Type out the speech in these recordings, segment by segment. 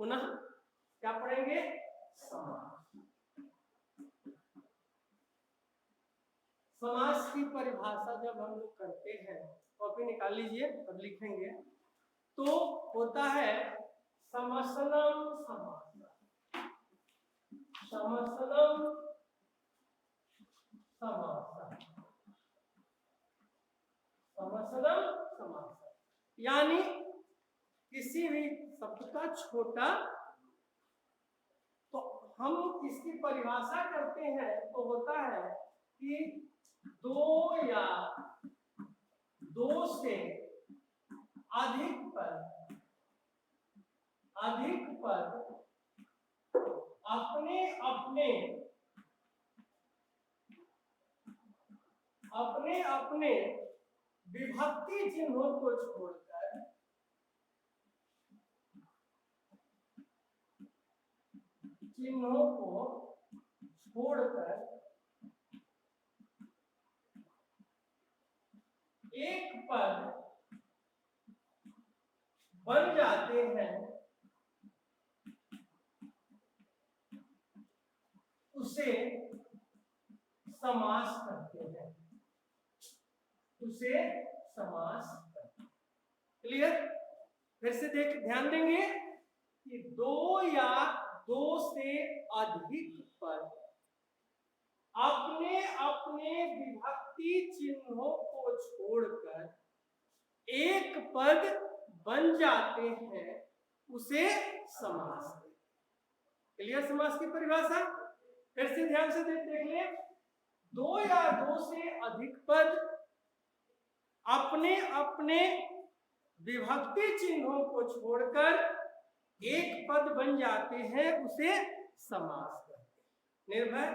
पुनः क्या पढ़ेंगे? समास। समास की परिभाषा जब हम लोग करते हैं, कॉपी निकाल लीजिए अब लिखेंगे, तो होता है समसनम समास, समसनम समास, समसनम समास, यानी किसी भी शब्द का छोटा, तो हम इसकी परिभाषा करते हैं तो होता है कि दो या दो से अधिक पद अपने अपने विभक्ति चिन्हों को छोड़कर एक पद बन जाते हैं, उसे समास कहते हैं, उसे समास कहते हैं। क्लियर? फिर से ध्यान देंगे कि दो या दो से अधिक पद अपने विभक्ति चिन्हों को छोड़कर एक पद बन जाते हैं, उसे समास कहते हैं। क्लियर? समास की परिभाषा फिर से ध्यान से देख लें। दो या दो से अधिक पद अपने विभक्ति चिन्हों को छोड़कर एक पद बन जाते हैं, उसे समास कहते हैं। निर्भय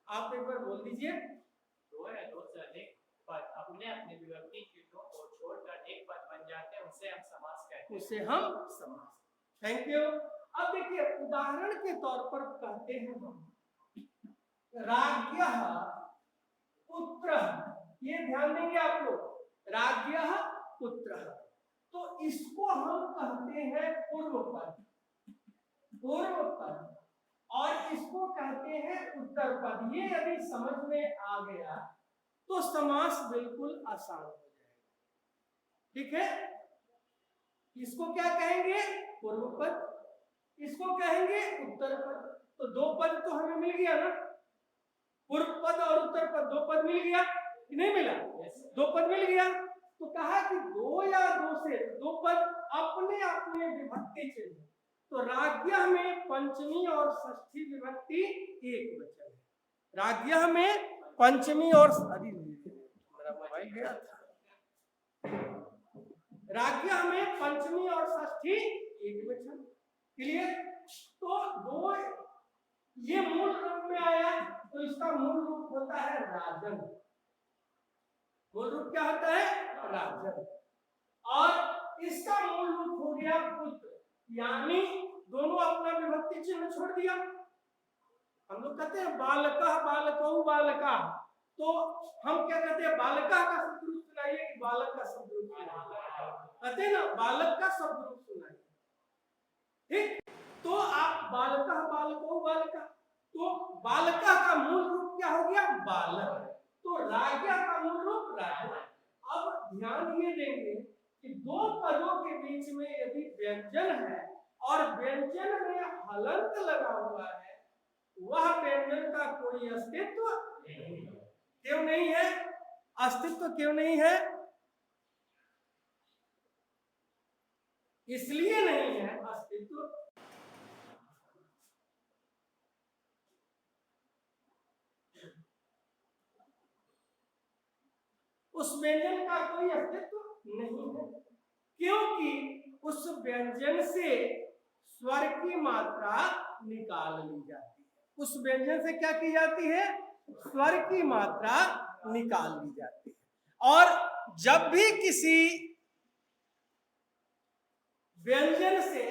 आप एक बार बोल दीजिए। दो या दो से अधिक पद अपने विभक्ति चिन्हों को छोड़कर एक पद बन जाते हैं, उसे हम समास कहते हैं, उसे हम समास। Thank you. अब देखिए उदाहरण के तौर पर कहते हैं हम राज्ञः पुत्रः, ये ध्यान देंगे आप लोग, राज्ञः पुत्रः, तो इसको हम कहते हैं पूर्व पद, और इसको कहते हैं उत्तर पद। ये यदि समझ में आ गया तो समास बिल्कुल आसान हो जाएगा। ठीक है? इसको क्या कहेंगे? पूर्व पद, इसको कहेंगे उत्तर पद। तो दो पद तो हमें मिल गया ना, पूर्व पद और उत्तर पद, दो पद मिल गया कि नहीं मिला? दो पद मिल गया। तो कहा कि दो या दो से दो पद अपने विभक्ति चिन्ह, तो राज्ञः में पंचमी और षष्ठी विभक्ति एक वचन है। राज्ञः में पंचमी और राज्ञः में पंचमी और षष्ठी एक वचन। क्लियर? तो दो ये मूल रूप में आया, तो इसका मूल रूप होता है राजन। मूल रूप क्या होता है? राजन। और इसका मूल रूप हो गया पुत्र, यानी दोनों अपना विभक्ति चिन्ह छोड़ दिया। हम लोग कहते हैं बालकः बालकौ बालका, तो हम क्या कहते हैं? बालका का शब्द रूप सुनाइए कि बालक का शब्द रूप सुनाइए, कहते हैं ना बालक का शब्द रूप सुनाइए। ठीक? तो आप बालकः बालकौ बालका, तो बालका का मूल रूप क्या हो गया? बालक। तो राज्ञः का मूल रूप राज्य। अब ध्यान ये देंगे कि दो पदों के बीच में यदि व्यंजन है और व्यंजन में हलंत लगा हुआ है, वह व्यंजन का कोई अस्तित्व नहीं है। क्यों नहीं है? अस्तित्व क्यों नहीं है? इसलिए नहीं है अस्तित्व उस व्यंजन का कोई अस्तित्व नहीं है, क्योंकि उस व्यंजन से स्वर की मात्रा निकाल ली जाती है। उस व्यंजन से क्या की जाती है? स्वर की मात्रा निकाल ली जाती है। और जब भी किसी व्यंजन से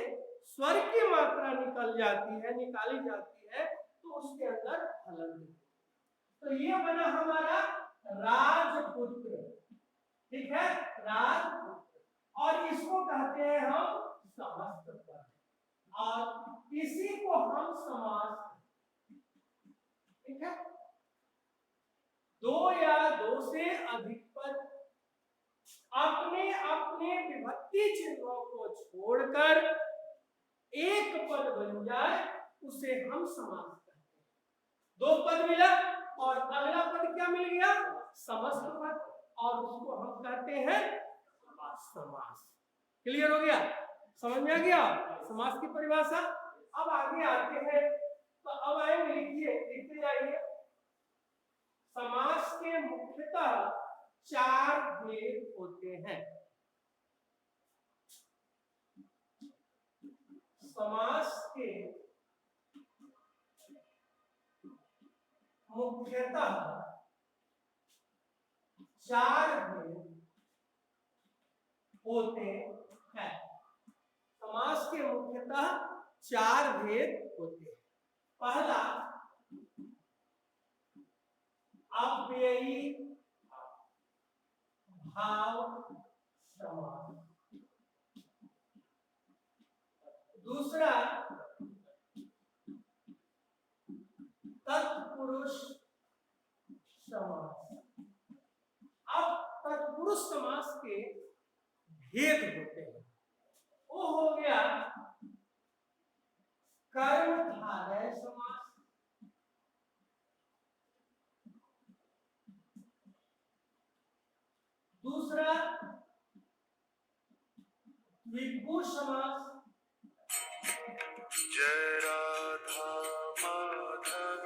स्वर की मात्रा निकाली जाती है, तो उसके अंदर हलंत। तो ये बना हमारा राजपुत्र। ठीक है? राजपुत्र। और इसको कहते हैं हम समस्त पद। और इसी को हम समास, ठीक है, दो या दो से अधिक पद अपने अपने विभक्ति चिन्हों को छोड़कर एक पद बन जाए उसे हम समास कहते हैं। दो पद मिला और अगला पद क्या मिल गया? समस्त पद, और उसको हम कहते हैं समास। क्लियर हो गया? समझ में आ गया समास की परिभाषा? अब आगे आते हैं, तो अब आएंगे, लिखिए, लिखते जाइए। समास के मुख्यतः चार भेद होते हैं। समास के मुख्यतः चार भेद होते हैं। समास के मुख्यतः चार भेद होते हैं। पहला, अव्ययी भाव समास। दूसरा, तत्पुरुष समास। अब तत्पुरुष समास के भेद होते हैं। वो हो गया कर्मधारय समास, दूसरा द्विगु समास, जय राधा माधव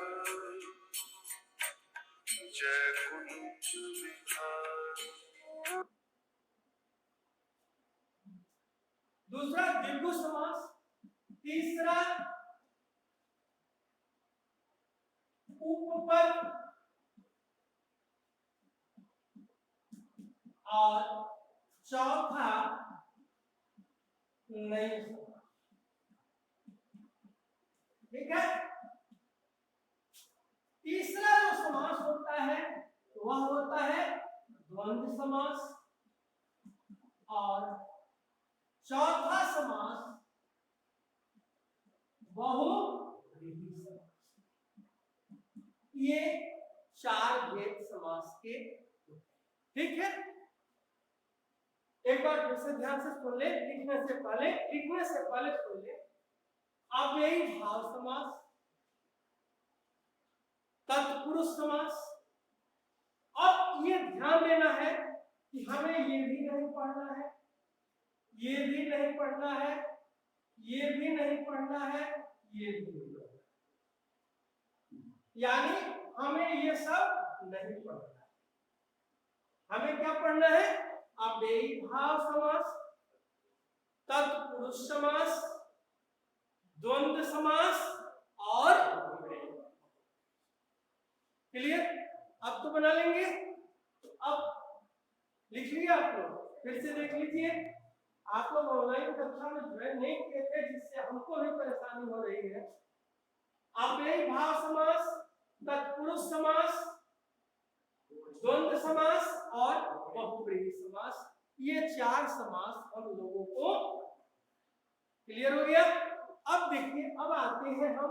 जय कुंज विहार। दूसरा द्विगु समास, तीसरा उपपद, और चौथा नई समास। ठीक है? तीसरा जो समास होता है वह होता है द्वंद्व समास, और चौथा समास बहुव्रीहि समास। ये चार भेद समास के, ठीक है? एक बार फिर से ध्यान से सुन ले, लिखने से पहले सुन ले। अव्ययी भाव समास, तत्पुरुष समास। अब ये ध्यान देना है कि हमें ये भी नहीं पढ़ना है, ये भी नहीं पढ़ना है, ये भी नहीं पढ़ना है, ये भी नहीं पढ़ना है। यानी हमें ये सब नहीं पढ़ना है। हमें क्या पढ़ना है? अव्ययी भाव समास, तत्पुरुष समास, द्वंद्व समास और क्लियर? अब तो बना लेंगे। अब लिख लिया आप लोग? फिर से देख लीजिए। आप लोग ऑनलाइन कक्षा में ज्वाइन नहीं किए थे, जिससे हमको भी परेशानी हो रही है। अव्ययी भाव समास, तत्पुरुष समास, द्वंद्व समास और बहुव्रीहि समास, ये चार समास हम लोगों को क्लियर हो गया। अब देखिए, अब आते हैं हम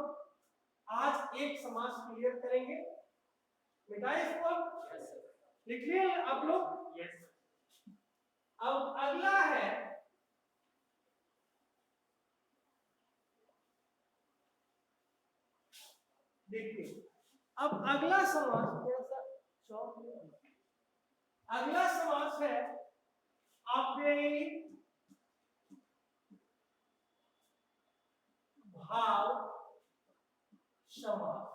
आज एक समास क्लियर करेंगे। मिटाए इसको? लिख लिए आप लोग? अब अगला है देखिए, अब अगला समास थोड़ा सा अगला समास है अव्ययी भाव समास,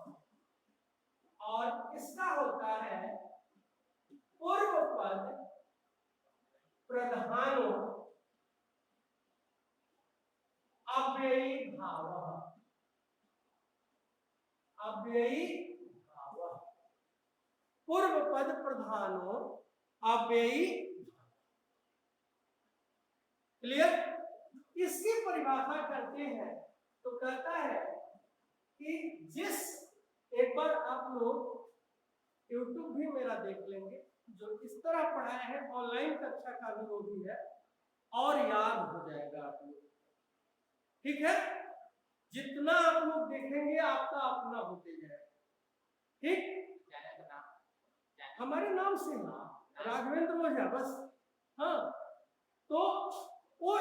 और इसका होता है पूर्व पद प्रधानो अव्ययी भाव। अव्ययी भाव, पूर्व पद प्रधानो अव्ययी। क्लियर? इसकी परिभाषा करते हैं तो कहता है कि जिस, एक बार आप लोग YouTube भी मेरा देख लेंगे, जो इस तरह पढ़ाया है ऑनलाइन कक्षा का भी वो भी है, और याद हो जाएगा आप लोग। ठीक है? जितना आप लोग देखेंगे आपका अपना होते जाएगा। ठीक, चैनल का नाम हमारे नाम से राघवेंद्र ओझा बस। हाँ, तो वो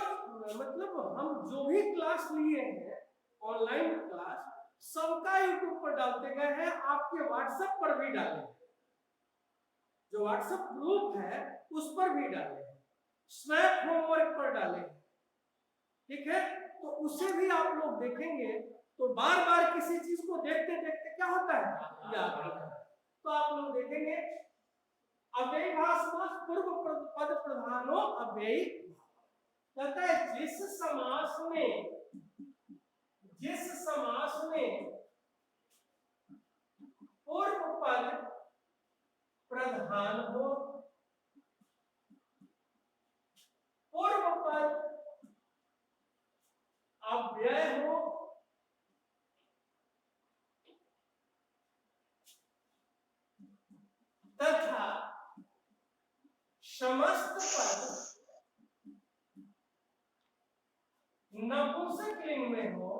मतलब हम जो भी क्लास लिए हैं ऑनलाइन क्लास सबका यूट्यूब पर डालते गए हैं, आपके व्हाट्सएप पर भी डाले हैं, जो व्हाट्सएप ग्रुप है उस पर भी डाले हैं, स्नैप होमवर्क पर डाले हैं। ठीक है, तो उसे भी आप लोग देखेंगे तो बार बार किसी चीज को देखते देखते क्या होता है, याद होता है। तो आप लोग देखेंगे अव्ययी भाव समास पूर्व पद प्रधानो अव्ययी कहता है जिस समास में पूर्व पद प्रधान हो, पूर्व पद अव्यय हो, तथा समस्त पद नपुंसकलिंग में हो,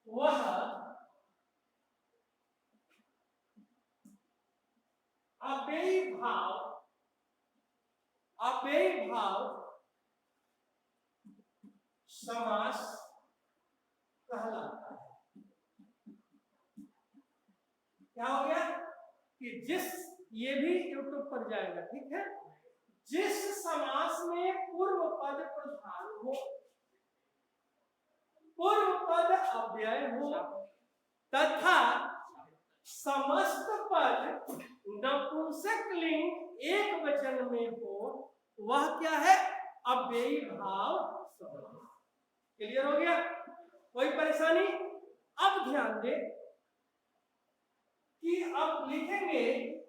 वह अव्ययी भाव समास कहलाता है। क्या हो गया कि जिस, ये भी यूट्यूब पर जाएगा, ठीक है, जिस समास में पूर्व पद प्रधान हो, पूर्व पद अव्यय हो तथा समस्त पद नपुंसकलिंग एक वचन में हो, वह क्या है, अव्ययी भाव समास। क्लियर हो गया, कोई परेशानी? अब ध्यान दे कि अब लिखेंगे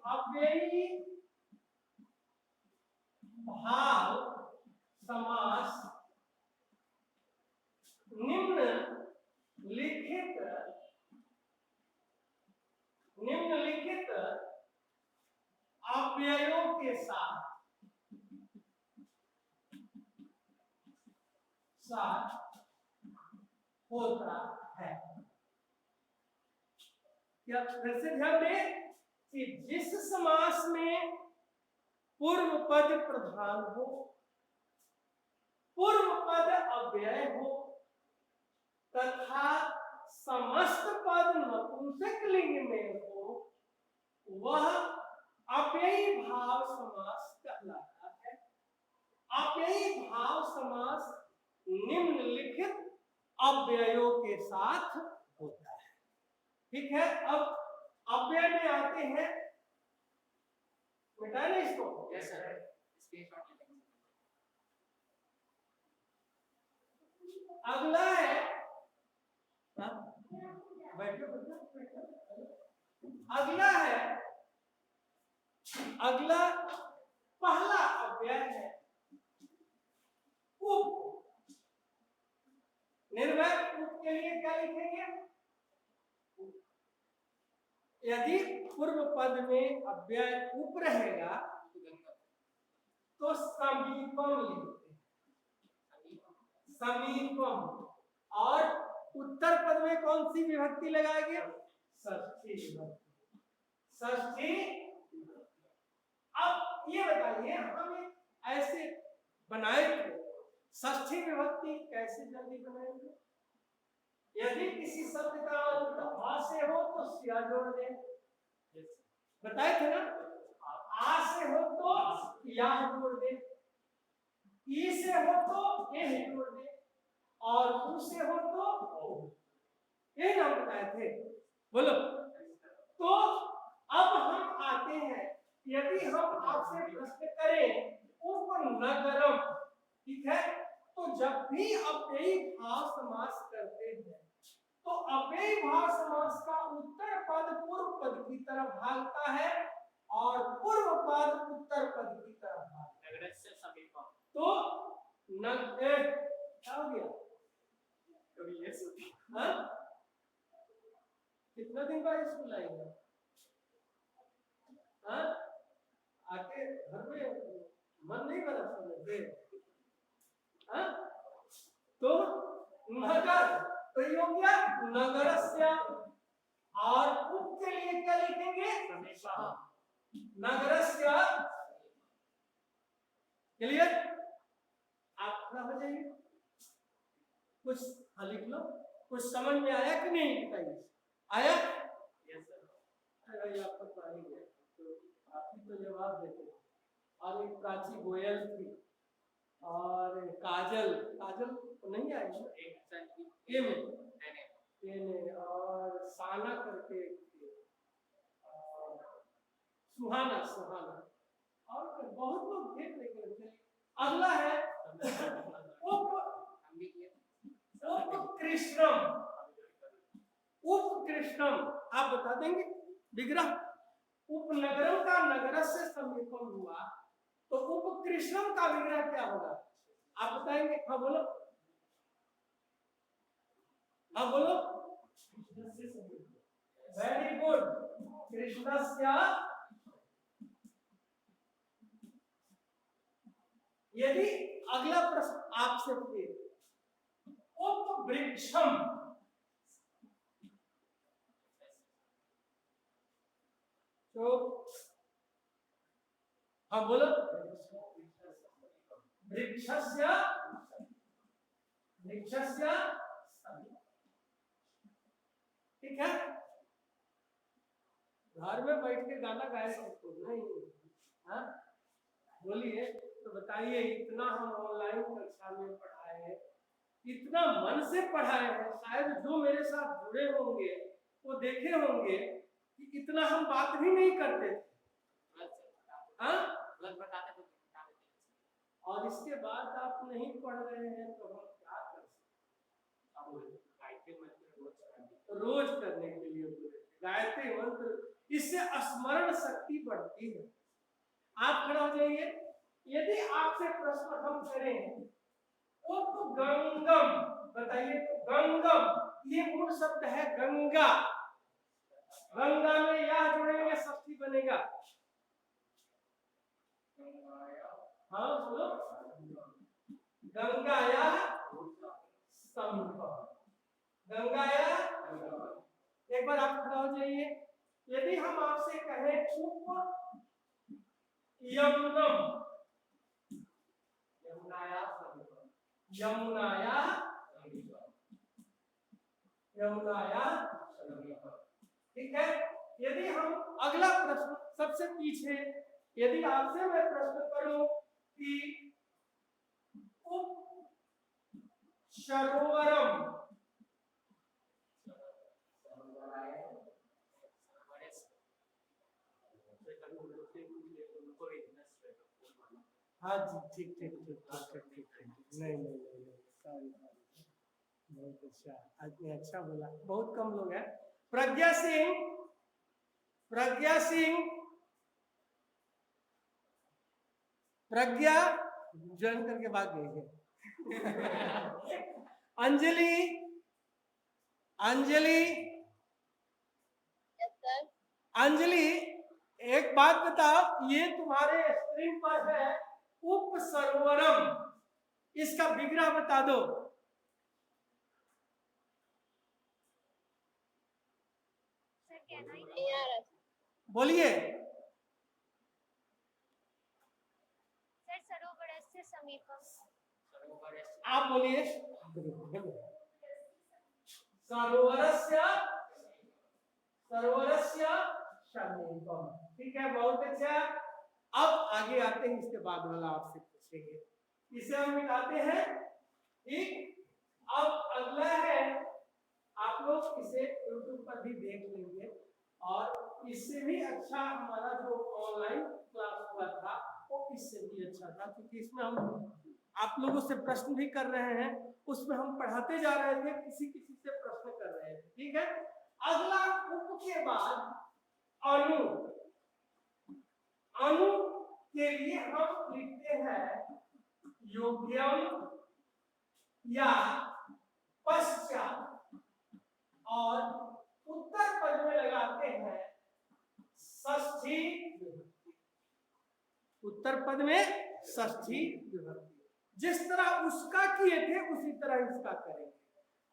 अव्ययी भाव समास निम्नलिखित अव्ययों के साथ होता है। क्या फिर से ध्यान दें कि जिस समास में पूर्व पद प्रधान हो, पूर्व पद अव्यय हो तथा समस्त पद नपुंसकलिंग में हो, वह अव्ययी भाव समास कहलाता है। अव्ययी भाव समास निम्नलिखित अव्ययों के साथ होता है। ठीक है, अब अव्यय में आते हैं, मिटाए ना इसको। यस सर, स्क्रीनशॉट ले लेंगे। अगला है, बैठो, अगला है, अगला पहला अव्यय है उप। निर्भय उप के लिए क्या लिखेंगे? यदि पूर्व पद में अव्यय उप रहेगा तो समीपम लिखते हैं, समीपम। और उत्तर पद में कौन सी विभक्ति लगाएंगे? षष्ठी विभक्ति, षष्ठी। अब ये बताइए, हम ऐसे बनाए षष्ठी विभक्ति कैसे जल्दी बनाएंगे? यदि किसी शब्द का अंत आ से हो तो सिया जोड़ दें, बताए थे ना। आ से हो तो या जोड़ दें, ई से हो तो ए जोड़ दें, और उ से हो तो ओ। ये नाम बताए थे, बोलो। तो अब हम आते हैं, यदि हम आपसे प्रश्न करें उपनगरम, ठीक है, तो जब भी अव्ययी भाव समास करते हैं तो अव्ययी भाव समास का उत्तर पद पूर्व पद की तरफ भागता है और पूर्व पद उत्तर पद की तरफ भागता है। नगर से समीपम, तो क्या हो गया? कभी ये हाँ, कितना दिन बाद स्कूल आएगा? हाँ, आके घर में मन नहीं बना समझते। हाँ, नगर, तो ये हो गया नगरस्य। और उप के लिए क्या लिखेंगे? नगरस्य। क्लियर? आप खड़ा हो जाइए, कुछ लिख लो। कुछ समझ में आया कि नहीं? बताइए, आया? Yes sir. अरे आपको तो आ ही गया, तो आप ही तो जवाब देते। और एक प्राची गोयल थी, और काजल, काजल तो नहीं आई ना? ए में ने, और साना करके थी, और सुहाना, सुहाना, और बहुत लोग थे। लेकिन अगला है उपकृष्णम। उपकृष्णम आप बता देंगे विग्रह? उपनगरम का नगर से समीपम हुआ, तो उपकृष्णम का विग्रह क्या होगा? आप बताएंगे? हाँ बोलो, हाँ बोलो। Very good. कृष्णस्य, यदि अगला प्रश्न आपसे पूछे उपवृक्षम, तो हाँ बोलो। वृक्षस्य, वृक्षस्य, ठीक है। घर में बैठ के गाना गाए तो नहीं, हाँ बोलिए। तो बताइए, इतना हम ऑनलाइन कक्षा में पढ़ाए हैं, इतना मन से पढ़ाए हैं, शायद जो मेरे साथ जुड़े होंगे वो देखे होंगे कि इतना हम बात भी नहीं करते, हाँ? और इसके बाद आप नहीं पढ़ रहे हैं तो हम क्या कर सकते? रोज करने के लिए गायत्री मंत्र, इससे स्मरण शक्ति बढ़ती है। आप खड़ा हो जाइए। यदि आपसे प्रश्न हम करें उपगंगम, बताइए। तो गंगम ये मूल शब्द है गंगा, गंगा में या जुड़ेंगे षष्ठी बनेगा। हाँ बोलो। गंगाया समीपम, गंगाया। एक बार आप खड़ा हो जाइए। यदि हम आपसे कहें उप यमुनम, यमुनाया समीपम, यमुनाया, यमुनाया समीपम, ठीक है। यदि हम अगला प्रश्न सबसे पीछे, यदि आपसे मैं प्रश्न करूं कि उप सरोवरम, हाँ जी, ठीक ठीक ठीक ठीक ठीक ठीक, नहीं नहीं नहीं, सॉरी, बहुत अच्छा, आदमी अच्छा बोला। बहुत कम लोग हैं। प्रज्ञा सिंह, प्रज्ञा सिंह, प्रज्ञा ज्वाइन करके भाग गई है। अंजलि, अंजलि, अंजलि एक बात बताओ, ये तुम्हारे स्क्रीन पर है उप सरोवरम, इसका विग्रह बता दो। बोलिए। सरोवरस्य समीपम। आप बोलिए। सरोवरस्य, सरोवरस्य समीपम, ठीक है, बहुत अच्छा। अब आगे आते हैं, इसके बाद वाला आपसे पूछेंगे, इसे हम मिटाते हैं, ठीक। अब अगला है, आप लोग इसे YouTube पर भी देख लेंगे, और इससे भी अच्छा हमारा जो ऑनलाइन क्लास हुआ था वो इससे भी अच्छा था, क्योंकि इसमें हम आप लोगों से प्रश्न भी कर रहे हैं, उसमें हम पढ़ाते जा रहे थे, किसी किसी से प्रश्न कर रहे थे, ठीक है। अगला उप के बाद अणु, अणु के लिए हम लिखते हैं योग्यम या पश्चात, और उत्तर पद में लगाते हैं षष्ठी विभक्ति, उत्तर पद में षष्ठी विभक्ति। जिस तरह उसका किए थे उसी तरह इसका करेंगे।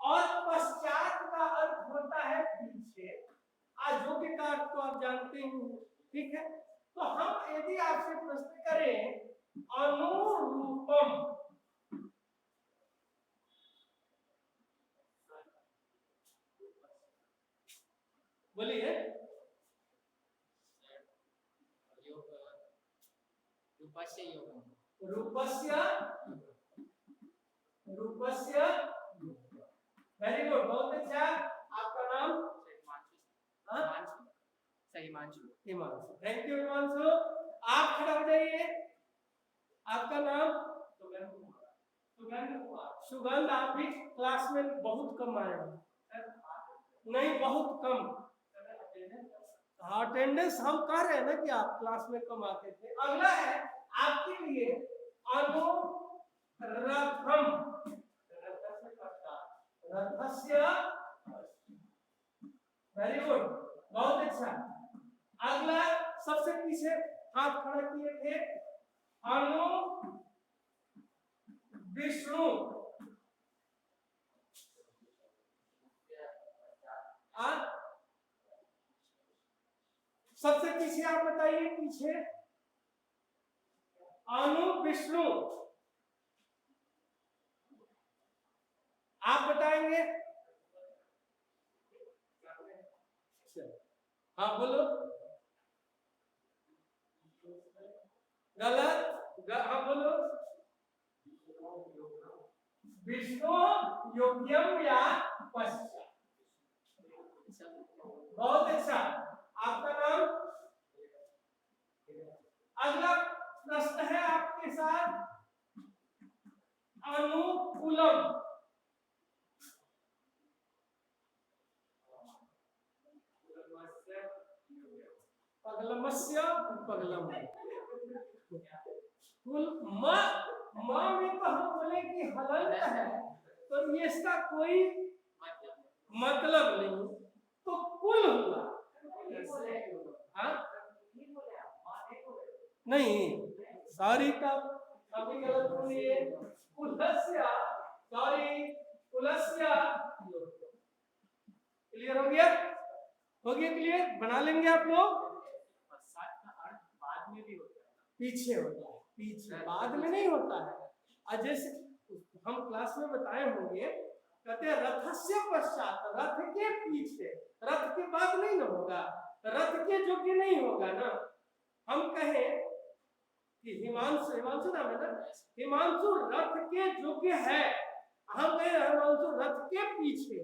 और पश्चात का अर्थ होता है पीछे। अयोग्य का अर्थ तो आप जानते ही हैं, ठीक है। तो हम यदि आपसे प्रश्न करें अनुरूपम, बोलिए। रूपस्य योगम। रूपस्य, रूपस्य, वेरी गुड, बहुत अच्छा। आपका नाम? हिमांशु। Himanshu, thank you Himanshu. आप खड़ा हो जाइए। आपका नाम? सुगंध। आप भी क्लास में बहुत कम आए हो। नहीं, बहुत कम। अटेंडेंस हम कह रहे हैं ना कि आप क्लास में कम आते थे। अगला है आपके लिए अनुरथम, रथस्य, वेरी गुड, बहुत अच्छा। अगला सबसे पीछे हाथ खड़ा किए थे अनु विष्णु, सबसे पीछे आप बताइए, पीछे अनु विष्णु, आप बताएंगे? हाँ बोलो। गलत। हाँ बोलो। विष्णु योग्यम या पश्चात। बहुत अच्छा। आपका नाम? अगला प्रश्न है आपके साथ अनुकूलम, पगलमस्य, पगलम, कुल म में तो हम बोले कि हलंत है, तो ये इसका कोई मतलब नहीं, तो कुल हुआ। हाँ नहीं, सॉरी, तब अभी गलत बोली है। कुलस्य, सॉरी, कुलस्य। क्लियर हो गया? हो गया क्लियर? बना लेंगे आप लोग। पश्चात का अर्थ बाद में भी होता है, पीछे होता है, पीछे, बाद में नहीं होता है। और जैसे हम क्लास में बताए होंगे, कहते हैं रथस्य पश्चात, रथ के पीछे, रथ के बाद नहीं ना होगा, रथ के योग्य नहीं होगा ना। हम कहें कि हिमांशु, हिमांशु नाम है ना, हिमांशु रथ के योग्य है, हम कहें हिमांशु रथ के पीछे।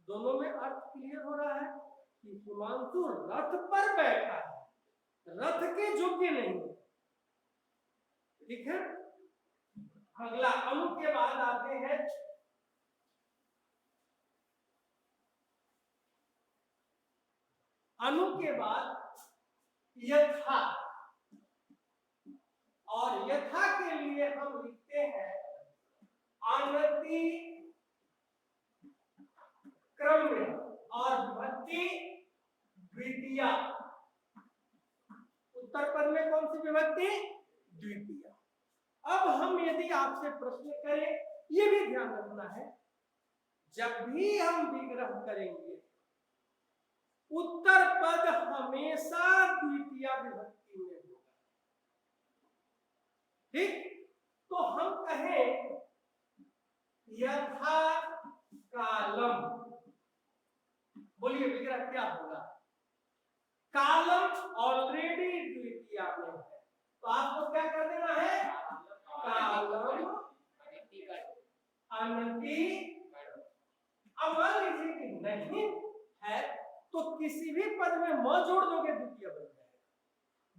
दोनों में अर्थ क्लियर हो रहा है कि हिमांशु रथ पर बैठा है, रथ के योग्य नहीं, ठीक है। अगला अनु के बाद आते हैं अनु के बाद यथा, और यथा के लिए हम लिखते हैं अनति क्रम्य और विभक्ति द्वितीय। उत्तर पद में कौन सी विभक्ति? द्वितीय। अब हम यदि आपसे प्रश्न करें, ये भी ध्यान रखना है, जब भी हम विग्रह करेंगे उत्तर पद हमेशा द्वितीय विभक्ति में होगा, ठीक। तो हम कहें यथा कालम, बोलिए विग्रह क्या होगा? कालम ऑलरेडी द्वितीय में है, तो आपको क्या कर देना है? कालम अनति। अब मान लीजिए कि नहीं है, तो किसी भी पद में म जोड़ दोगे, द्वितीय बन जाएगा।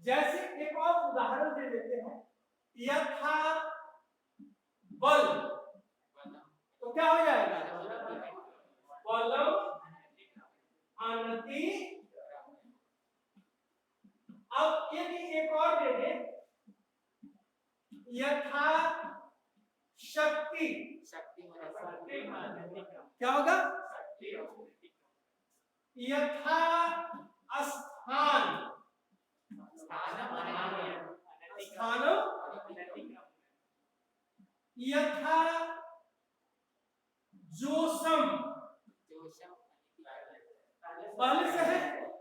जैसे एक और उदाहरण दे देते हैं, यथा बल, तो क्या हो जाएगा? बलम अनति। अब यदि एक और दे दे, यथा शक्ति, क्या होगा? यथा स्थान, स्थानम, यथा जोश, पहले से है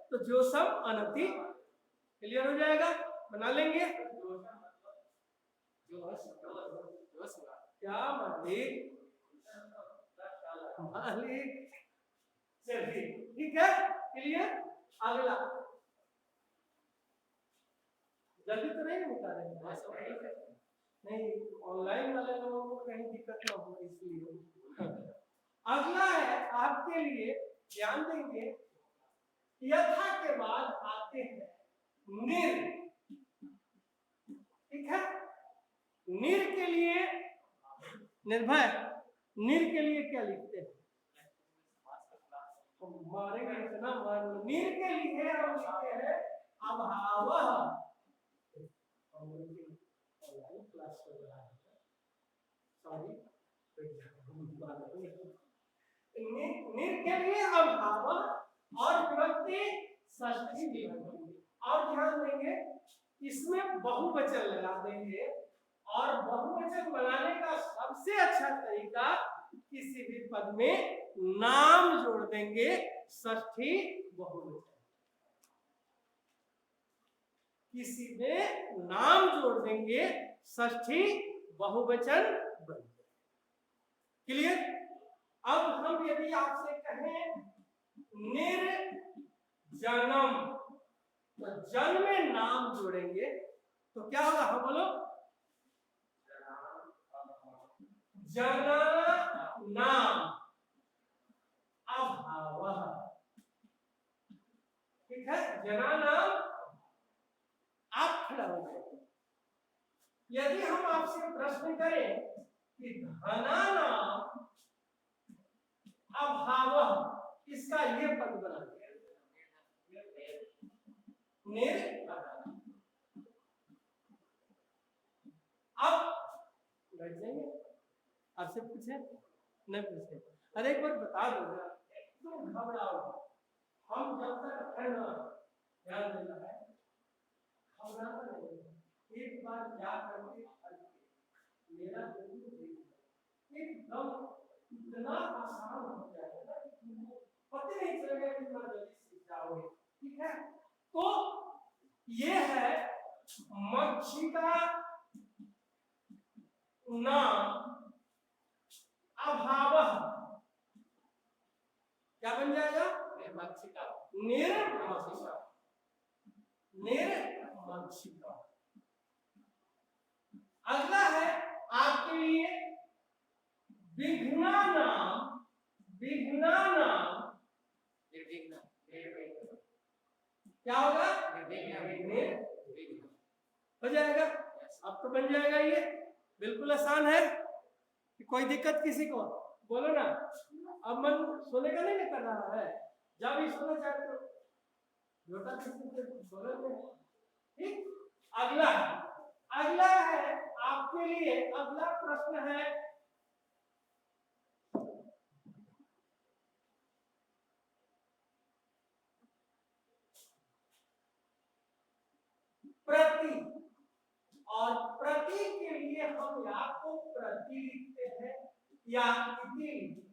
तो जोशम अनति क्लियर हो जाएगा, बना लेंगे। क्या मालिक, मालिक, चलिए ठीक है, क्लियर। अगला जल्दी तो नहीं बता रहे, नहीं ऑनलाइन वाले लोगों को कहीं दिक्कत ना हो इसलिए। अगला है आपके लिए, ध्यान देंगे, यथा के बाद आते हैं निर, ठीक है। निर के लिए निर्भय, निर के लिए क्या लिखते हैं, मारेंगे इतना मार। निर के लिए हम लिखते हैं अभावः, क्लास चल रहा है, सॉरी। निर के लिए अभावः और विभक्ति षष्ठी विभक्ति, और ध्यान देंगे इसमें बहुवचन लगा देंगे, और बहुवचन बनाने का सबसे अच्छा तरीका किसी भी पद में नाम जोड़ देंगे, षष्ठी बहुवचन, किसी में नाम जोड़ देंगे, षष्ठी बहुवचन बन जाए, क्लियर। अब हम यदि आपसे कहें निर्जनम, तो जन में नाम जोड़ेंगे तो क्या होगा, हाँ बोलो, जना नाम अभावः, ठीक है। जना नाम, आप खड़ा हो जाए। यदि हम आपसे प्रश्न करें कि धना नाम अभावः, इसका ये पद बना निर, अब बैठ जाएंगे, आपसे पूछे नहीं पूछे, अरे एक बार बता दो, तुम घबराओ, हम जब तक है ना ध्यान देना है, घबराना नहीं, एक बार क्या करके मेरा एकदम इतना आसान हो जाएगा कि तुमको पता नहीं चलेगा कि कितना जल्दी सीख जाओगे, ठीक है। तो ये है मक्षी का नाम अभावः, क्या बन जाएगा, निर्मक्षिका, निर्मक्षिका, निर्मक्षिका। अगला है आपके लिए विघ्ना नाम, विघ्ना नाम निर्विघ्न, क्या होगा, निर्विघ्न हो जाएगा। अब तो बन जाएगा, ये बिल्कुल आसान है, कि कोई दिक्कत किसी को, बोलो ना। अब मन सोने का नहीं कर रहा है, जब भी सोना चाहते हो लोटा किसी से बोलो, ठीक। अगला, अगला है आपके लिए, अगला प्रश्न है प्रति, और प्रति के लिए हम या तो प्रति लिखते हैं या इति लिखते हैं,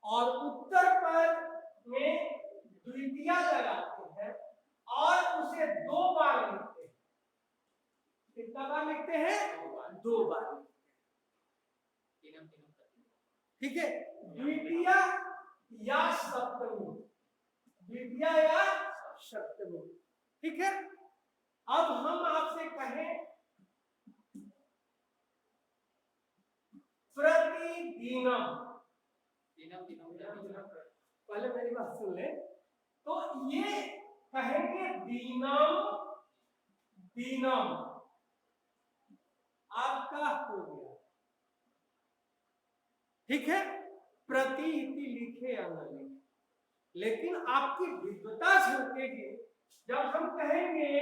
और उत्तर पद में द्वितीया लगाते हैं और उसे दो बार लिखते हैं। कितना बार लिखते हैं, दो बार, ठीक है। द्वितीया या सप्तमी, द्वितीया या सप्तमी, ठीक है। अब हम आपसे कहें प्रतिदिनम, पहले मेरी बात सुन ले, तो ये कहेंगे दीनम, दीनम आपका हो गया, ठीक है। प्रति इति लिखे या न लिखे, लेकिन आपकी विद्वता झलकेगी जब हम कहेंगे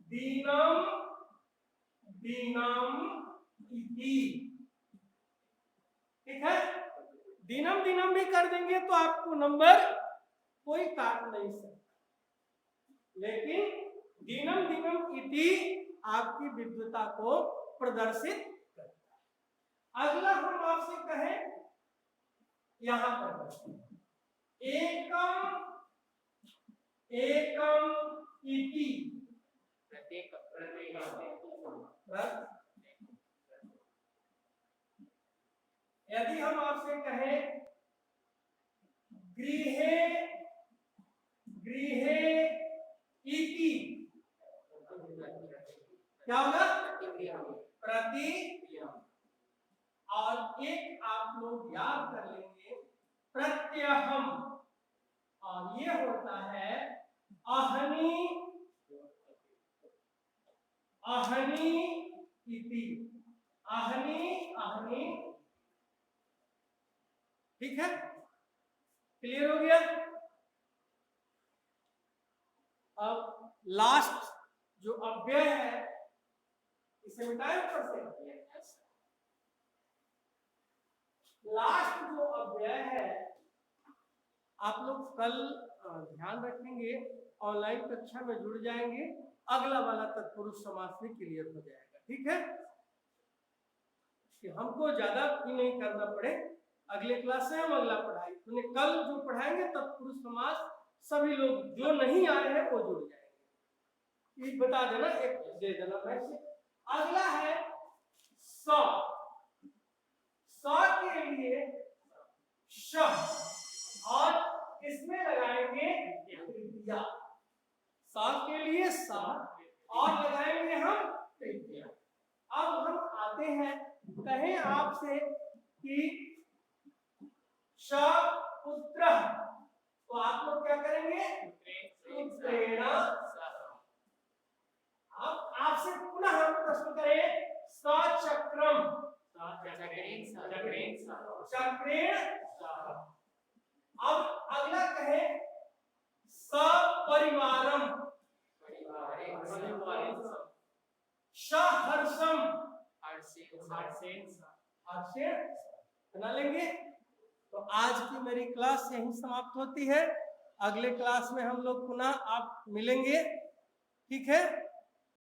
दीनम, दीनम इति, ठीक है। दीनम दीनम भी कर देंगे तो आपको नंबर कोई काट नहीं सकता, लेकिन दीनम दीनम इति आपकी विद्वता को प्रदर्शित करता है। अगला हम आपसे कहें, यहां पर एकम एकम इति। प्रत्येक यदि हम आपसे कहें गृहे गृहे इति, क्या होगा? प्रति। और एक आप लोग याद कर लेंगे प्रत्यहम, और ये होता है अहनी अहनी इति। अहनी अहनी, ठीक है, क्लियर हो गया? अब लास्ट जो अव्यय है इसे मिटाएं ऊपर से। लास्ट जो अव्यय है आप लोग कल ध्यान रखेंगे, ऑनलाइन कक्षा में जुड़ जाएंगे, अगला वाला तत्पुरुष समास में क्लियर हो जाएगा, ठीक है, कि हमको ज्यादा भी नहीं करना पड़े। अगले क्लास में हम अगला पढ़ाएंगे, तो कल जो पढ़ाएंगे तत्पुरुष समास सभी लोग जो नहीं आ रहे हैं वो जुड़ जाएंगे, ये बता देना, एक दे देना मैसेज। अगला है स। स के लिए श, और इसमें लगाएंगे तृतीया। स के लिए स और लगाएंगे हम तृतीया। अब हम आते हैं, कहें आपसे कि श पुत्र, तो आप लोग क्या करेंगे? पुत्रेण। अब आपसे पुनः हम प्रश्न करें सचक्रम, चक्रेण। अब अगला कहे सपरिवारम, सहर्षम, हर्षेण बना लेंगे। तो आज की मेरी क्लास यहीं समाप्त होती है। अगले क्लास में हम लोग पुनः आप मिलेंगे, ठीक है।